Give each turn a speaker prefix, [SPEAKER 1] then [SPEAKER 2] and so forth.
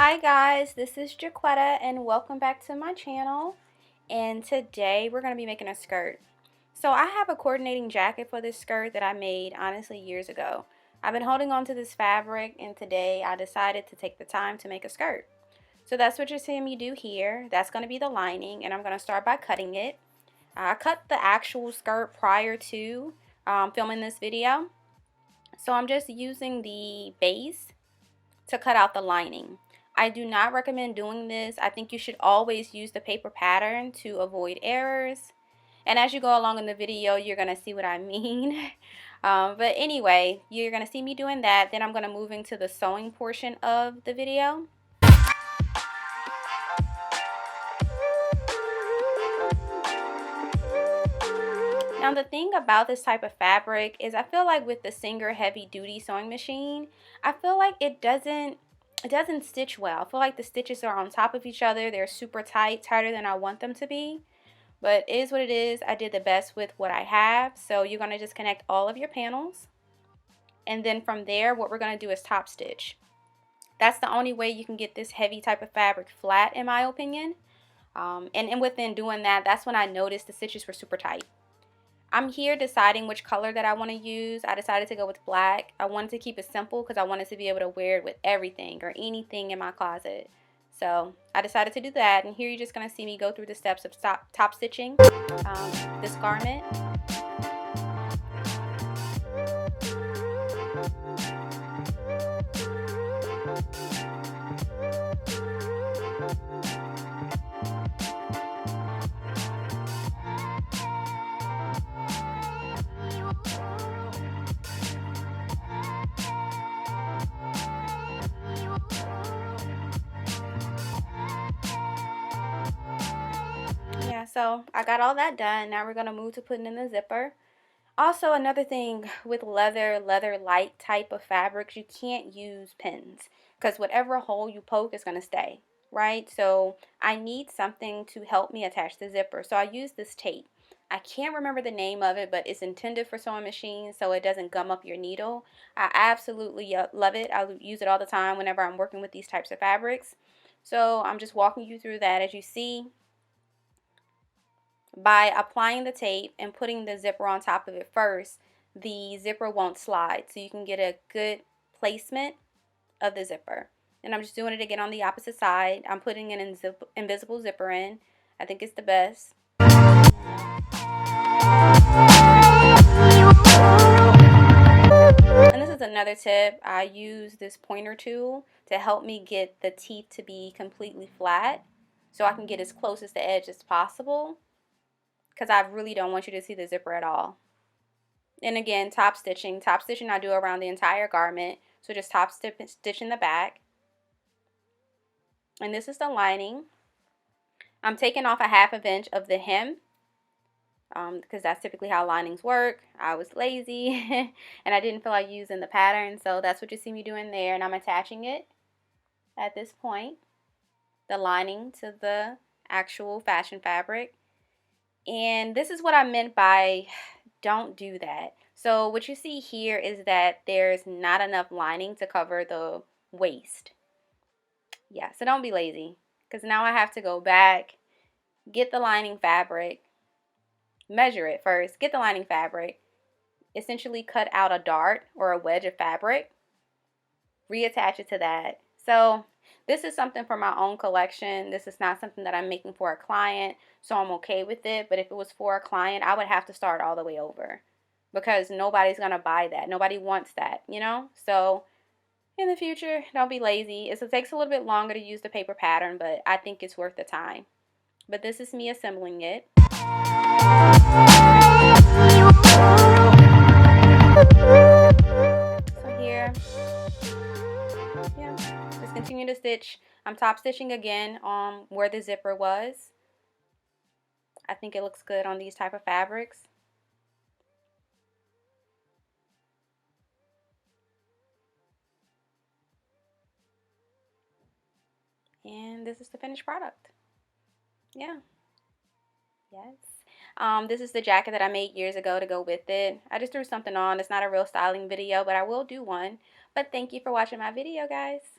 [SPEAKER 1] Hi guys, this is Jaquetta and welcome back to my channel. And today we're going to be making a skirt. So I have a coordinating jacket for this skirt that I made honestly years ago. I've been holding on to this fabric and today I decided to take the time to make a skirt. So that's what you're seeing me do here. That's going to be the lining and I'm going to start by cutting it. I cut the actual skirt prior to filming this video. So I'm just using the base to cut out the lining. I do not recommend doing this. I think you should always use the paper pattern to avoid errors. And as you go along in the video, you're going to see what I mean. But anyway, you're going to see me doing that. Then I'm going to move into the sewing portion of the video. Now the thing about this type of fabric is I feel like with the Singer heavy duty sewing machine, I feel like it doesn't stitch well. I feel like the stitches are on top of each other. They're super tight, tighter than I want them to be. But it is what it is. I did the best with what I have. So you're going to just connect all of your panels. And then from there, what we're going to do is top stitch. That's the only way you can get this heavy type of fabric flat, in my opinion. And within doing that, that's when I noticed the stitches were super tight. I'm here deciding which color that I want to use. I decided to go with black. I wanted to keep it simple because I wanted to be able to wear it with everything or anything in my closet. So I decided to do that. And here you're just going to see me go through the steps of top stitching this garment. Yeah, so I got all that done. Now we're going to move to putting in the zipper. Also, another thing with leather light type of fabrics, you can't use pins because whatever hole you poke is going to stay, right? So I need something to help me attach the zipper. So I use this tape. I can't remember the name of it, but it's intended for sewing machines so it doesn't gum up your needle. I absolutely love it. I use it all the time whenever I'm working with these types of fabrics. So I'm just walking you through that. As you see, by applying the tape and putting the zipper on top of it first, the zipper won't slide, so you can get a good placement of the zipper. And I'm just doing it again on the opposite side. I'm putting an invisible zipper in. I think it's the best. And this is another tip. I use this pointer tool to help me get the teeth to be completely flat so I can get as close as the edge as possible, because I really don't want you to see the zipper at all. And again, top stitching. Top stitching I do around the entire garment. So just top stitch in the back. And this is the lining. I'm taking off a 1/2 inch of the hem because that's typically how linings work. I was lazy and I didn't feel like using the pattern. So that's what you see me doing there. And I'm attaching it at this point, the lining to the actual fashion fabric. And this is what I meant by don't do that. So what you see here is that there's not enough lining to cover the waist. Yeah, so don't be lazy, because now I have to go back, get the lining fabric, measure it first, get the lining fabric, essentially cut out a dart or a wedge of fabric, reattach it to that. So this is something for my own collection. This is not something that I'm making for a client, so I'm okay with it. But if it was for a client, I would have to start all the way over because nobody's going to buy that. Nobody wants that, you know? So in the future, don't be lazy. It takes a little bit longer to use the paper pattern, but I think it's worth the time. But this is me assembling it. So here, yeah, just continue to stitch. I'm top stitching again on where the zipper was. I think it looks good on these type of fabrics. And this is the finished product. Yeah. Yes. This is the jacket that I made years ago to go with it. I just threw something on. It's not a real styling video, but I will do one. But thank you for watching my video, guys.